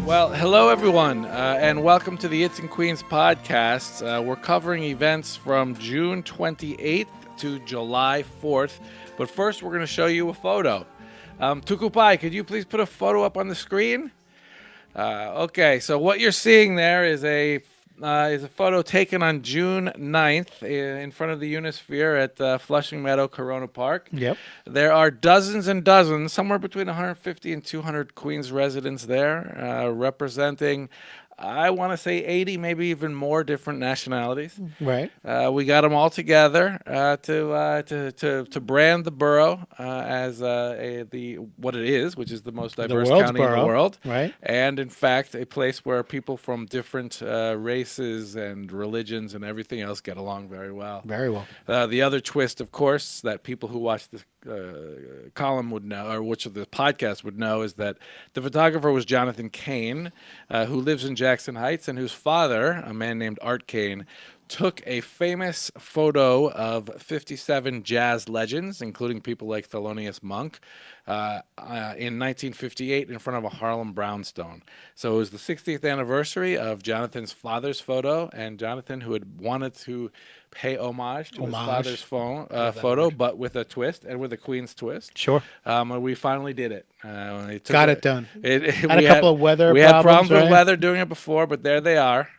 Well, hello everyone, and welcome to the It's and Queens podcast. We're covering events from June 28th to July 4th, but first we're going to show you a photo. Tukupai, could you please put a photo up on the screen? Okay, so what you're seeing there is a photo taken on June 9th in front of the Unisphere at Flushing Meadow Corona Park. Yep. There are dozens and dozens, somewhere between 150 and 200 Queens residents there, representing, I want to say 80, maybe even more different nationalities. Right. We got them all together to brand the borough as what it is, which is the most diverse world's county in the borough, world, right. and in fact a place where people from different races and religions and everything else get along very well. Very well. The other twist, of course, that people who watch this column would know, or which of the podcast would know, is that the photographer was Jonathan Kane, who lives in Jackson Heights, and whose father, a man named Art Kane, took a famous photo of 57 jazz legends, including people like Thelonious Monk, in 1958 in front of a Harlem brownstone. So it was the 60th anniversary of Jonathan's father's photo, and Jonathan, who had wanted to pay homage to his father's photo, but with a twist and with a Queen's twist. Sure. We finally did it. Got it done. Had a couple of weather We had problems right? with weather doing it before, but there they are.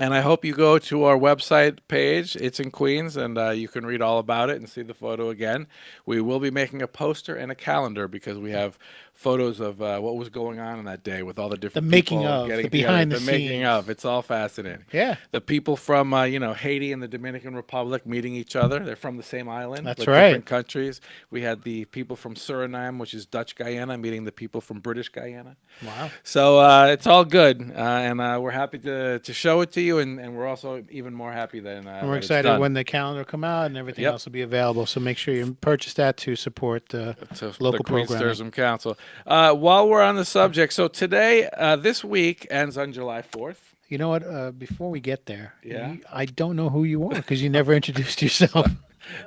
And I hope you go to our website page, It's in Queens, and you can read all about it and see the photo again. We will be making a poster and a calendar because we have photos of what was going on that day with all the different making people of, getting the behind together. the making scenes. of. It's all fascinating. Yeah. The people from Haiti and the Dominican Republic meeting each other. They're from the same island. That's but right. Different countries. We had the people from Suriname, which is Dutch Guyana, meeting the people from British Guyana. Wow. So it's all good, and we're happy to show it to you, and we're also even more happy than We're excited when the calendar come out and everything Yep. else will be available. So make sure you purchase that to support the local the Queens programming. Tourism Council. While we're on the subject, so today, this week ends on July 4th. You know what? Before we get there, Yeah? I don't know who you are because you never introduced yourself.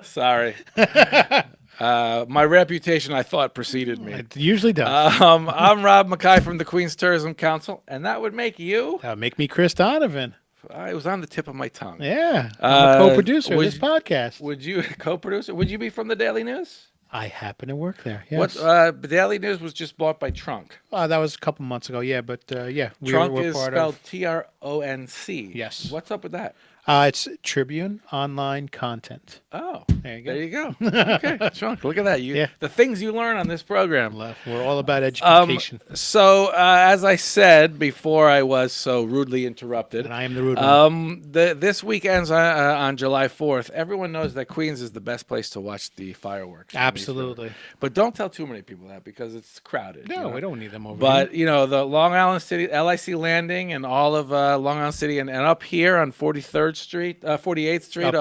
Sorry. My reputation, I thought, preceded me. It usually does. I'm Rob Mackay from the Queens Tourism Council, and that would make you. Make me Chris Donovan. It was on the tip of my tongue. Yeah. I'm a co-producer of would- this podcast. Would you, co-producer, would you be from the Daily News? I happen to work there. Yes. The Daily News was just bought by Trunk. That was a couple months ago. Yeah, but yeah, Trunk we're is part spelled of. Tronc. Yes. What's up with that? It's Tribune online content. Oh, There you go. there you go. Okay, Trunk. Look at that. Yeah. The things you learn on this program. We're all about education. So, as I said before, I was so rudely interrupted. And I am the rude one. This week ends on July 4th. Everyone knows that Queens is the best place to watch the fireworks. Absolutely. But don't tell too many people that because it's crowded. No, you know? we don't need them over But here. the Long Island City, LIC Landing, and all of Long Island City, and up here on 48th Street off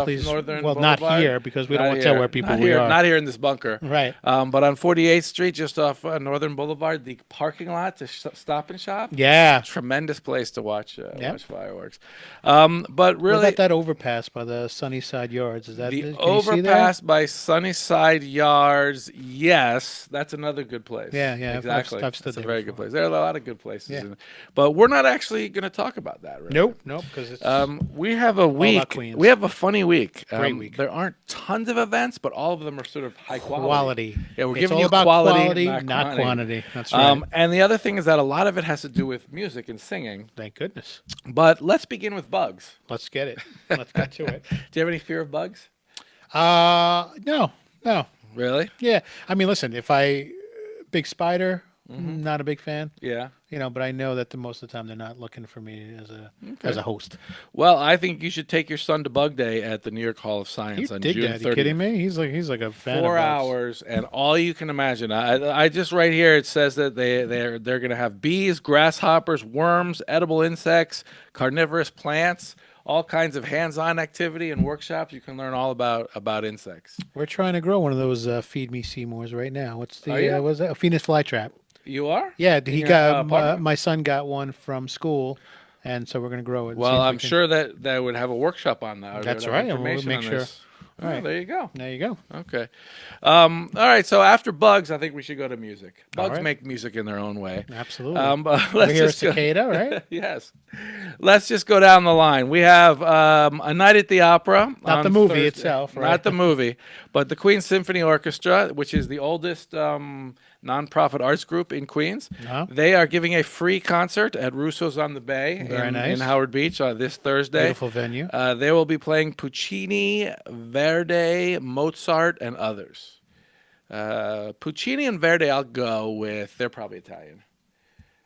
Please. Northern Well, Boulevard. not here because we don't Not want to tell here. where people Not we here, are. Not here in this bunker. Right. But on 48th Street, just off Northern Boulevard, the parking lot to Stop and Shop. Yeah. Tremendous place to watch Yep. watch fireworks. But What really, about that overpass by the Sunnyside Yards? Is that the can you see overpass by Sunnyside Yards, yes, that's another good place. Yeah, yeah, I've exactly. stood That's a there very good place. There are a lot of good places, Yeah. but we're not actually going to talk about that. Right? Nope, because it's We have a week. Queens. We have a funny week. Great week. There aren't tons of events, but all of them are sort of high quality. Yeah, we're It's giving all you about quality, not quantity. That's right. And the other thing is that a lot of it has to do with music and singing. Thank goodness. But let's begin with bugs. Let's get it. Let's get to it. Do you have any fear of bugs? No. Really? Yeah. I mean, listen, if big spider, not a big fan. Yeah. But I know that most of the time they're not looking for me as a host. Well, I think you should take your son to Bug Day at the New York Hall of You Science on dig June that? 30th. You kidding me? He's like a fan. 4 of bugs. hours and all you can imagine. I just right here it says that they're going to have bees, grasshoppers, worms, edible insects, carnivorous plants, all kinds of hands-on activity and workshops. You can learn all about insects. We're trying to grow one of those Feed Me Seymours right now. What's the Are you? what's that? A Phoenix flytrap. You are? Yeah, In he your, got apartment? my son got one from school, and so we're going to grow it. and see Well, if we I'm can- sure that would have a workshop on that. Or That's they would have right, and we'll information make on sure. this. Oh, Right. there you go. There you go. Okay. All right. So after bugs, I think we should go to music. All Bugs right. make music in their own way. Absolutely. But We let's hear a just go. cicada, right? Yes. Let's just go down the line. We have A Night at the Opera. Not on the movie Thursday. itself, right? Not the movie, but the Queen's Symphony Orchestra, which is the oldest nonprofit arts group in Queens. Uh-huh. They are giving a free concert at Russo's on the Bay Very in nice. Howard Beach this Thursday. Beautiful venue. They will be playing Puccini, Verdi, Mozart, and others. Puccini and Verdi, I'll go with. They're probably Italian.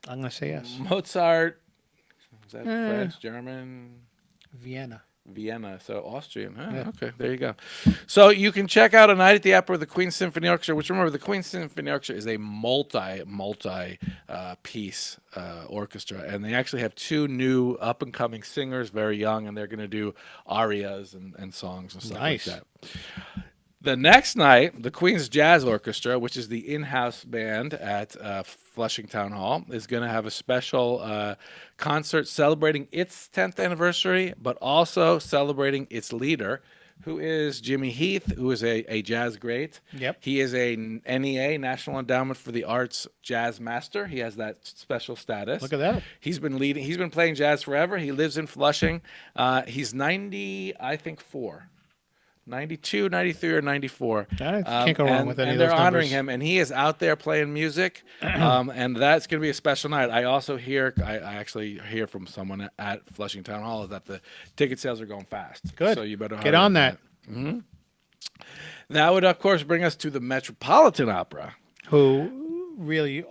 I'm going to say yes. Mozart, is that French, German? Vienna. Vienna, so Austrian. Oh, Yeah. Okay, there you go. So you can check out A Night at the Opera with the Queen's Symphony Orchestra, which remember, the Queen's Symphony Orchestra is a multi piece orchestra, and they actually have two new up-and-coming singers, very young, and they're going to do arias and songs and stuff Nice. like that. The next night, the Queen's Jazz Orchestra, which is the in-house band at Flushing Town Hall, is going to have a special concert celebrating its 10th anniversary, but also celebrating its leader, who is Jimmy Heath, who is a jazz great. Yep. He is a NEA, National Endowment for the Arts Jazz Master. He has that special status. Look at that. He's been playing jazz forever. He lives in Flushing. He's 90, I think, 4. 92, 93, or 94. I can't go wrong with any and of they're those honoring numbers. him, and he is out there playing music, and that's going to be a special night. I also hear, I actually hear from someone at Flushing Town Hall that the ticket sales are going fast. Good. So you better Get hurry on that. That would, of course, bring us to the Metropolitan Opera. Who really,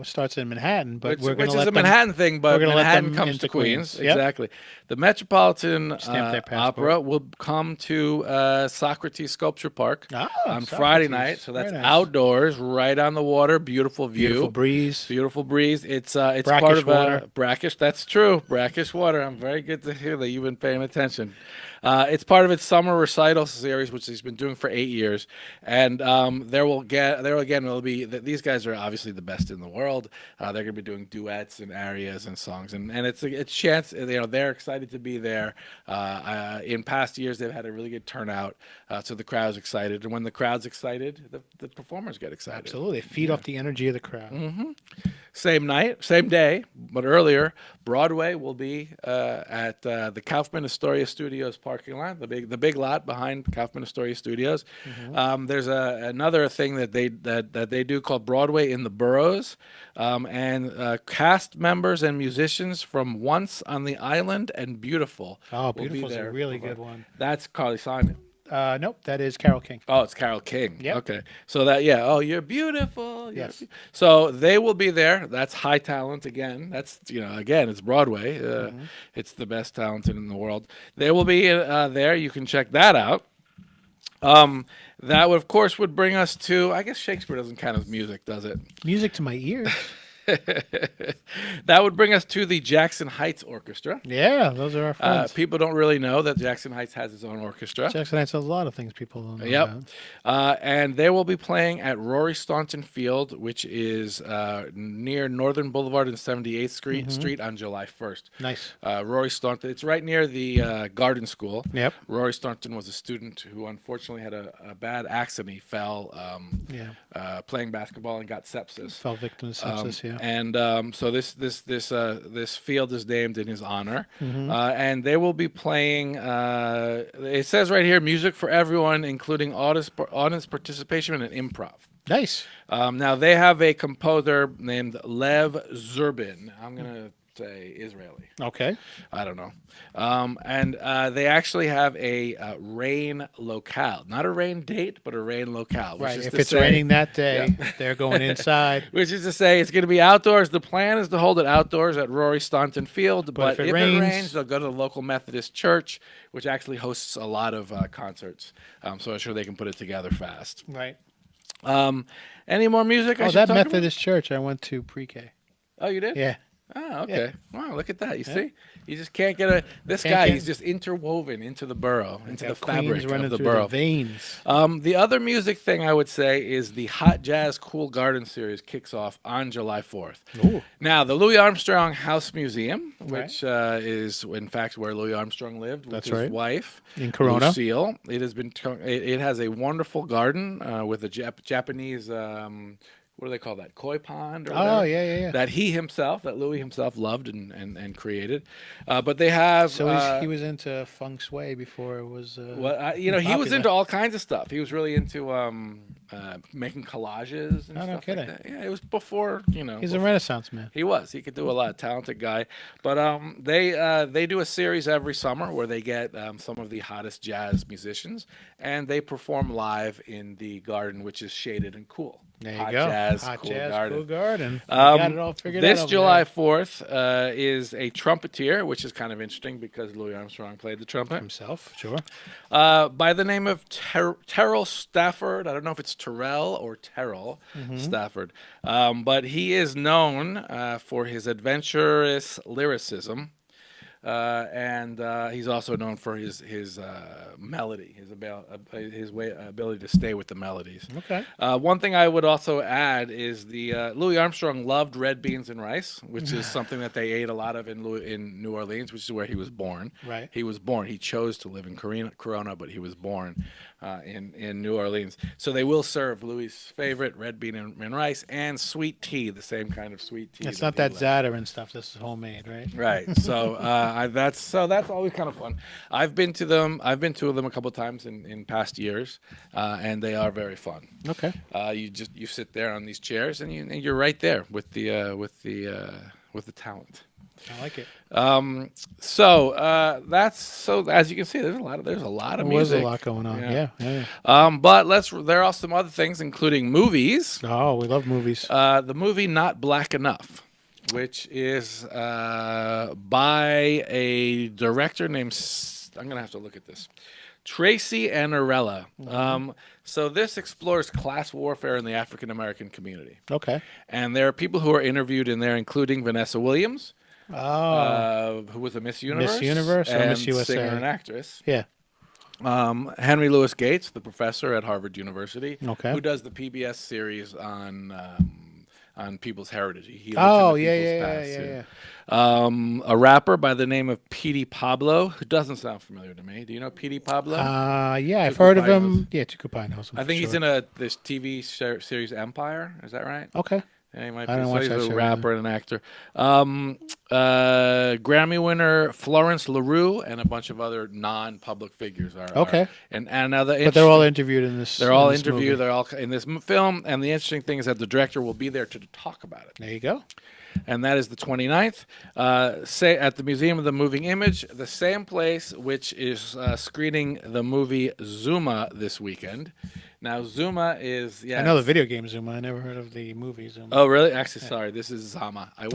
starts in Manhattan, but we're going which to is let a Manhattan thing, but we're gonna let Manhattan them comes into to Queens. Queens. Yep. Exactly. The Metropolitan Stamp their passport. Opera will come to Socrates Sculpture Park Ah, on Friday Socrates. night. So that's Very nice. outdoors, right on the water. Beautiful view. Beautiful breeze. Beautiful breeze. It's part Brackish of water. brackish. That's true. Brackish water. I'm very good to hear that you've been paying attention. It's part of its summer recital series, which he's been doing for 8 years, and these guys are obviously the best in the world. They're going to be doing duets and arias and songs, and it's chance. They're excited to be there. In past years, they've had a really good turnout, so the crowd's excited, and when the crowd's excited, the performers get excited. Absolutely. Feed off the energy of the crowd. Same night, same day, but earlier, Broadway will be at the Kaufman Astoria Studios parking lot, the big lot behind Kaufman Astoria Studios. There's another thing that they do called Broadway in the Boroughs, and cast members and musicians from Once on the Island and Beautiful. Oh, will be Beautiful is a there. really good one. That's Carly Simon. Nope, that is Carole King. Oh, it's Carole King. Yep. Okay. So oh, you're beautiful. Yes. So they will be there. That's high talent again. That's, again, it's Broadway. It's the best talented in the world. They will be there. You can check that out. That would, of course, would bring us to, I guess Shakespeare doesn't count as music, does it? Music to my ears. That would bring us to the Jackson Heights Orchestra. Yeah, those are our friends. People don't really know that Jackson Heights has its own orchestra. Jackson Heights has a lot of things people don't know Yep. about. And they will be playing at Rory Staunton Field, which is near Northern Boulevard and 78th Street on July 1st. Nice. Rory Staunton, it's right near the Garden School. Yep. Rory Staunton was a student who unfortunately had a bad accident. He fell playing basketball and got sepsis. Fell victim to sepsis, yeah. And so this field is named in his honor, and they will be playing. It says right here, music for everyone, including audience participation and improv. Nice. Now they have a composer named Lev Zurbin. I'm gonna say Israeli. Okay. I don't know. And they actually have a rain locale, not a rain date, but a rain locale. Right. If it's raining that day, they're going inside. Which is to say, it's going to be outdoors. The plan is to hold it outdoors at Rory Staunton Field. But if it rains, they'll go to the local Methodist church, which actually hosts a lot of concerts. So I'm sure they can put it together fast. Right. Any more music? Oh, that Methodist church I went to pre-K. Oh, you did? Yeah. Oh, okay. Wow, look at that. You Yeah. see? You just can't get a. This Can't guy, get- he's just interwoven into the borough, into the Got Queens fabric running of the through borough. the veins. The other music thing I would say is the Hot Jazz Cool Garden series kicks off on July 4th. Ooh. Now, the Louis Armstrong House Museum, Right. which is in fact where Louis Armstrong lived with That's his right. wife, In Corona. Lucille. It has been. It has a wonderful garden with a Japanese. What do they call that? Koi pond or whatever? Oh, yeah. That that Louis himself loved and created. But they have. So he was into feng shui before it was. Well, he was popular. into all kinds of stuff. He was really into making collages and Oh, no stuff kidding. like that. Yeah, it was before, He's a Renaissance man. he was. He could do a lot. Talented guy. But they do a series every summer where they get some of the hottest jazz musicians and they perform live in the garden, which is shaded and cool. There you Hot go. Jazz, Hot Cool Jazz, Garden. Cool Garden. Got it all figured out. This over July there. 4th is a trumpeter, which is kind of interesting because Louis Armstrong played the trumpet. Himself, sure. By the name of Terrell Stafford. I don't know if it's Terrell or Terrell Stafford, but he is known for his adventurous lyricism, and he's also known for his melody, his ability to stay with the melodies. Okay. One thing I would also add is the Louis Armstrong loved red beans and rice, which is something that they ate a lot of in New Orleans, which is where he was born. Right. He was born. He chose to live in Corona, but he was born in New Orleans. So they will serve Louis' favorite red bean and rice and sweet tea, the same kind of sweet tea. It's not he that loved. Zada and stuff. This is homemade, right? Right. So that's always kind of fun. I've been to them a couple of times in past years, and they are very fun. Okay. You sit there on these chairs and you're right there with the talent. I like it. So as you can see, there's a lot of There music. was a lot going on. Yeah. Yeah. But there are some other things, including movies. Oh, we love movies. The movie Not Black Enough, which is by a director named I'm gonna have to look at this, Tracy Annarella. So this explores class warfare in the African American community, Okay. and there are people who are interviewed in there, including Vanessa Williams, Oh. who was a Miss Universe, Universe or and Miss USA? singer and actress. Yeah. Henry Louis Gates, the professor at Harvard University, Okay. who does the PBS series on people's heritage. He looks Oh, into yeah, people's yeah, past, yeah, yeah. A rapper by the name of Petey Pablo, who doesn't sound familiar to me. Do you know Petey Pablo? Yeah, I've Tukupai heard of knows. him. Yeah, Tukupai knows him. I think for he's sure. in this TV series Empire. Is that right? Okay. Yeah, he might I be. don't So watch he's that a show rapper and an actor. Grammy winner Florence LaRue and a bunch of other non-public figures are. Okay. And another. But they're all interviewed in this. They're all in this interviewed. movie. They're all in this film. And the interesting thing is that the director will be there to talk about it. There you go. And that is the 29th. Say at the Museum of the Moving Image, the same place which is screening the movie Zuma this weekend. Now Zuma is I know the video game Zuma. I never heard of the movie Zuma. Oh really? Actually, sorry. This is Zama. I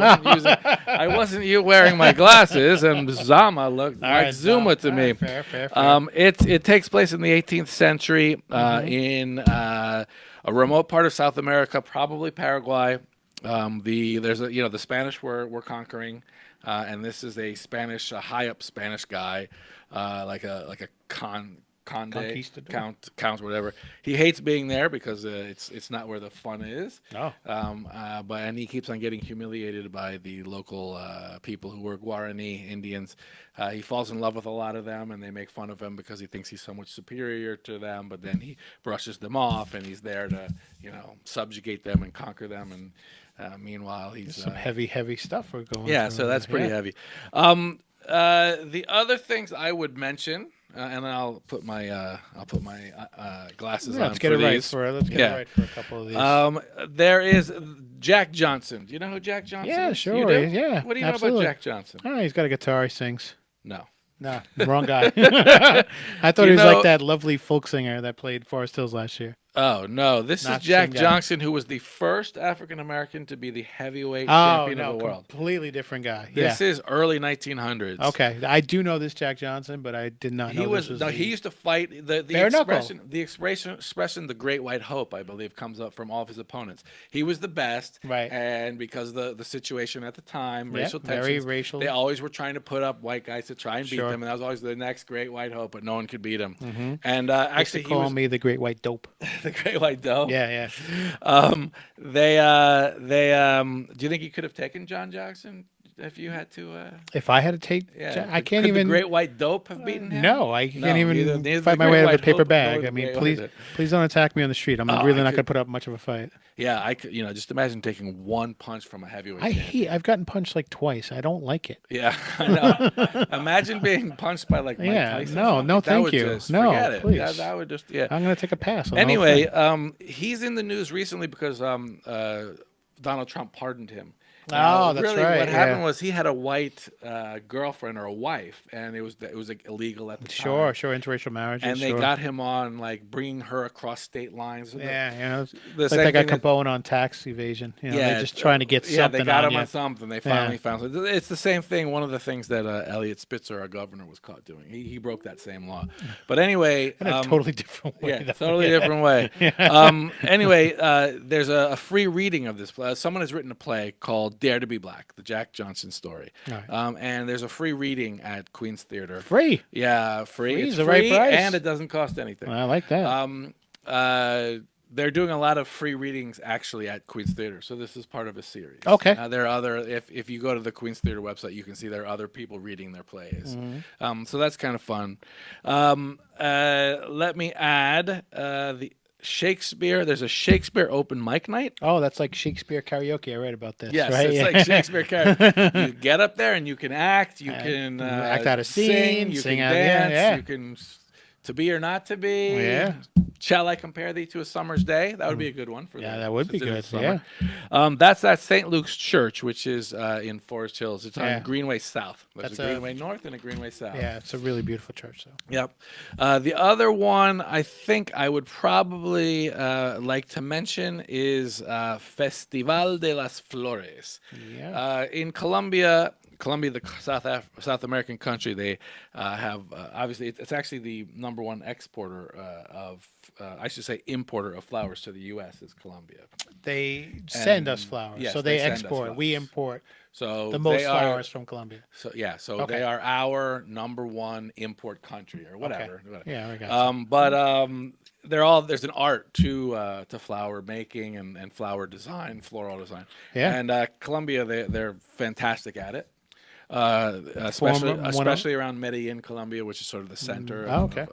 wasn't wearing my glasses, and Zama looked All like right, Zuma to all me. right, fair. It takes place in the 18th century in a remote part of South America, probably Paraguay. The Spanish were conquering, and this is a high up Spanish guy, like a conde, Conquistador? count, whatever. He hates being there because it's not where the fun is. Oh. And he keeps on getting humiliated by the local people who were Guarani Indians. He falls in love with a lot of them, and they make fun of him because he thinks he's so much superior to them. But then he brushes them off, and he's there to subjugate them and conquer them. And meanwhile, he's Some heavy stuff we're going. yeah. through So that's here. pretty heavy. The other things I would mention. And I'll put my glasses Yeah, on. let's get it right these. for a couple of these. There is Jack Johnson. Do you know who Jack Johnson Yeah, is? sure, You do? yeah, What do you absolutely. know about Jack Johnson? Oh, he's got a guitar. He sings. No. No, wrong guy. I thought he was know- like that lovely folk singer that played Forest Hills last year. Oh no, this is Not Jack same guy. Johnson, who was the first African American to be the heavyweight Oh champion no, of the world. completely different guy. This Yeah. is early 1900s. Okay, I do know this Jack Johnson, but I did not He know was this was no. the He used to fight the Bare knuckle. expression the Great White Hope. I believe comes up from all of his opponents. He was the best, Right. And because the situation at the time, Yeah, racial very tensions, racial. they always were trying to put up white guys to try and beat Sure. them, and that was always the next Great White Hope. But no one could beat him. Mm-hmm. And Used to actually, he call was me the Great White Dope. the Great White Dope. Yeah, Do you think you could have taken John Jackson if you had to? If I had to take, Yeah, I can't could even. the Great White Dope have beaten him? No, I can't even neither fight the my Great way out of a White paper Hope nor bag. the I mean, Great White please, Dope. please don't attack me on the street. I'm Oh, really I not could- going to put up much of a fight. Yeah, I could. Just imagine taking one punch from a heavyweight. champion. I've gotten punched like twice. I don't like it. Yeah, I know. Imagine being punched by like Mike Yeah, Tyson. no, or something. no, That thank would you. just No, forget it. please. Yeah, that would just yeah. I'm going to take a pass. On the whole Anyway, thing. he's in the news recently because Donald Trump pardoned him. Oh, that's really, right, What happened yeah. was he had a white girlfriend or a wife, and it was like, illegal at the time. Sure, interracial marriages. And they sure. got him on like bringing her across state lines. Yeah, the like same they got thing that- Capone on tax evasion. They're just trying to get something Yeah, they got on him you. on something. They finally found something. It's the same thing. One of the things that Elliot Spitzer, our governor, was caught doing. He broke that same law. But anyway, In a totally different way. yeah, though. totally different way. Anyway, there's a free reading of this. Someone has written a play called Dare to Be Black, the Jack Johnson story. Right. And there's a free reading at Queen's Theater. Free. Yeah, free. Free It's is the free, right price. and it doesn't cost anything. I like that. They're doing a lot of free readings actually at Queen's Theater, so this is part of a series. Okay. There are other. If you go to the Queen's Theater website, you can see there are other people reading their plays. Mm-hmm. So that's kind of fun. Let me add the Shakespeare. There's a Shakespeare open mic night. Oh, that's like Shakespeare karaoke. I read about this. Yes, right? it's like Shakespeare character. You get up there and you can act. You can act out a scene, Sing, you sing can out- yeah, dance. yeah. You can to be or not to be. Yeah. Shall I compare thee to a summer's day? That would be a good one for Yeah, the- that would be since it good. is summer. That's at St. Luke's Church, which is in Forest Hills. It's Yeah. on Greenway South. There's That's a a- Greenway North and a Greenway South. Yeah, it's a really beautiful church, though. Yep. The other one I think I would probably like to mention is Festival de las Flores. Yeah. In Colombia, the South American country, they have obviously it's actually the number one exporter I should say importer of flowers to the U.S. is Colombia. They send us And- flowers, yes, so they they send us export. We flowers. import So the most they are- flowers from Colombia. So yeah, so Okay. they are our number one import country or whatever. Yeah, I got you. But there's an art to flower making and flower design, floral design. Yeah. And Colombia, they're fantastic at it. one of- Especially around Medellin, Colombia, which is sort of the center. Oh, okay.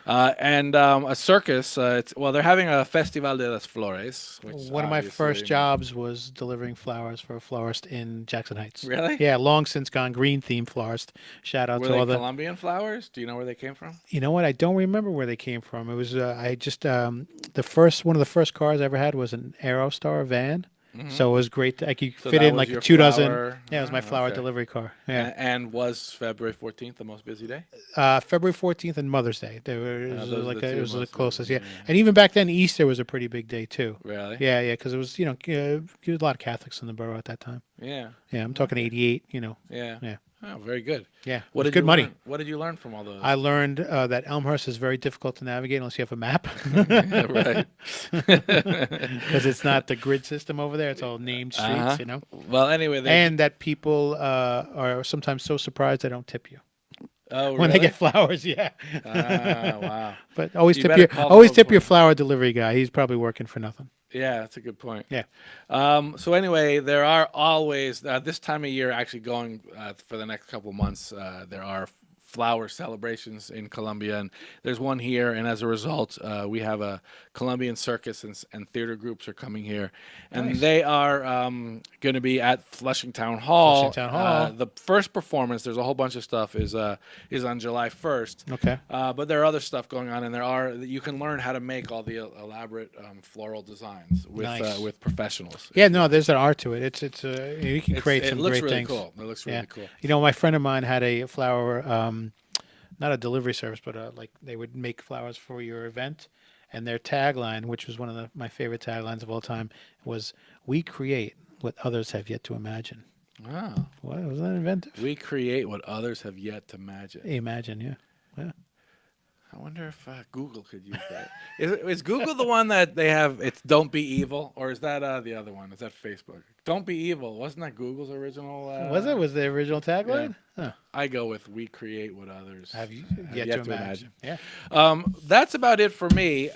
And a circus. They're having a Festival de las Flores. Which One of my first obviously- jobs was delivering flowers for a florist in Jackson Heights. Really? Yeah, long since gone, green themed florist. Shout out Were to they all the. Colombian flowers? Do you know where they came from? You know what? I don't remember where they came from. It was I just one of the first cars I ever had was an Aerostar van. So it was great. I could So fit that in was like your 2 dozen. flower- Yeah, it was my Ah, flower okay. delivery car. Yeah. And was February 14th the most busy day? February 14th and Mother's Day. They were, it was those are like the it two was the most- closest. Yeah. yeah. And even back then, Easter was a pretty big day too. Really? Yeah, because it was there was a lot of Catholics in the borough at that time. Yeah. Yeah, I'm talking 88. Yeah. Yeah. Oh, very good. Yeah, What it was did good you money. learn- What did you learn from all those? I learned that Elmhurst is very difficult to navigate unless you have a map, Right. because it's not the grid system over there. It's all named streets, Uh-huh. Well, anyway, And that people are sometimes so surprised they don't tip you oh, when they really? get flowers. Yeah, Ah, wow. but always You tip better your call always them tip your before. flower delivery guy. He's probably working for nothing. Yeah, that's a good point. Yeah. So anyway, there are always this time of year, actually going for the next couple months. There are flower celebrations in Colombia, and there's one here. And as a result, we have a Colombian circus and theater groups are coming here, and Nice. they are going to be at Flushing Town Hall. Flushing Town Hall. The first performance, there's a whole bunch of stuff, is on July 1st. Okay. But there are other stuff going on, and you can learn how to make all the elaborate floral designs Nice. with professionals. Yeah, no, there's an art to it. It's you can create It some looks great really things. cool. It looks really Yeah. cool. You know, my friend of mine had a flower, not a delivery service, but like they would make flowers for your event, and their tagline, which was one of my favorite taglines of all time, was "We create what others have yet to imagine." Wow. What was that inventive? We create what others have yet to imagine. Imagine, yeah. I wonder if Google could use that. Is Google the one that they have? It's "Don't be evil," or is that the other one? Is that Facebook? "Don't be evil." Wasn't that Google's original? Was it? Was the original tagline? Huh. I go with "We create what others Have you yet to imagine? Yeah. That's about it for me.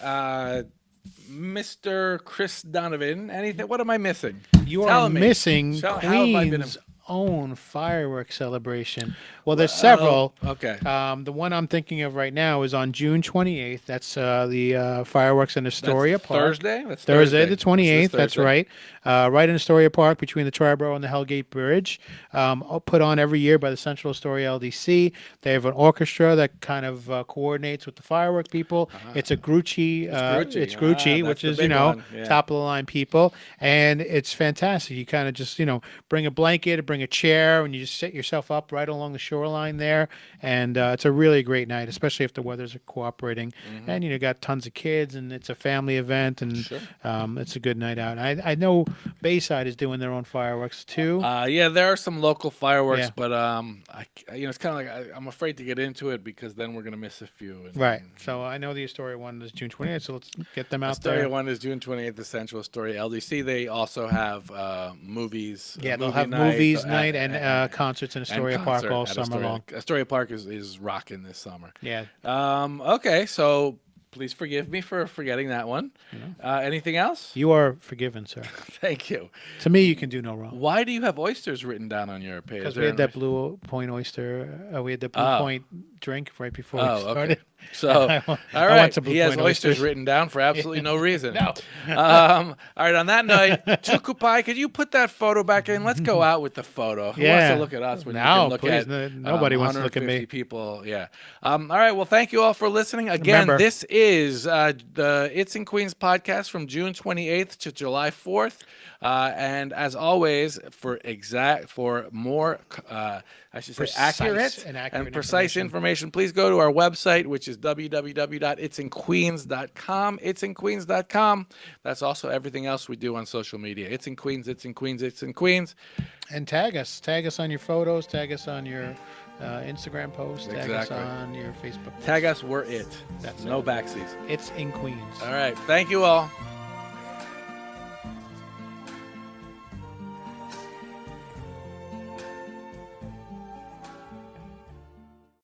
Mr. Chris Donovan, anything? What am I missing? You Tell are me. missing How have I been? Queen's own fireworks celebration. Well, there's several. Okay. The one I'm thinking of right now is on June 28th. That's the fireworks in Astoria That's Park. Thursday? That's Thursday the 28th. This That's Thursday. right. Right in Astoria Park between the Triborough and the Hellgate Bridge. Put on every year by the Central Astoria LDC. They have an orchestra that kind of coordinates with the firework people. It's a Grucci. It's Grucci, that's which the is, big one. Yeah. top of the line people. And it's fantastic. You kind of just, bring a blanket, bring a chair, and you just set yourself up right along the shoreline there. And it's a really great night, especially if the weather's cooperating. And you got tons of kids, and it's a family event, and Sure. it's a good night out. I know Bayside is doing their own fireworks too. Yeah, there are some local fireworks, Yeah. but it's kind of like I'm afraid to get into it because then we're gonna miss a few. Right. So I know the Astoria one is June 28th, so let's get them out Astoria there. one is June 28th, the Central Astoria LDC. They also have movies. Yeah, they'll movie have night, movies night and concerts in and Astoria Park concert all at summer Astoria. long. Astoria Park is rocking this summer. Yeah. Okay, so please forgive me for forgetting that one. Anything else? You are forgiven, sir. Thank you. To me, you can do no wrong. Why do you have oysters written down on your page? Because we had that Blue Point oyster. We had the Blue Oh. Point drink right before we Oh, started. okay. So, I all want right. some Blue He has Point oysters oysters. written down for absolutely no reason. No. All right. On that note, Tukupai, could you put that photo back in? Let's go out with the photo. Who wants Yeah. to look at us when you No, can look please, at nobody wants to look at me. 150 people? Yeah. All right. Well, thank you all for listening. Again, Remember- this is the It's in Queens podcast from June 28th to July 4th. And as always, for more, I should say, Precise accurate and and precise information, please go to our website, which is www.it'sinqueens.com. It'sinqueens.com. That's also everything else we do on social media. It's in Queens, it's in Queens, it's in Queens. And tag us. Tag us on your photos. Tag us on your Instagram posts. Tag us Exactly. on your Facebook. Tag us, we're it. That's no it. backsies. It's in Queens. All right. Thank you all.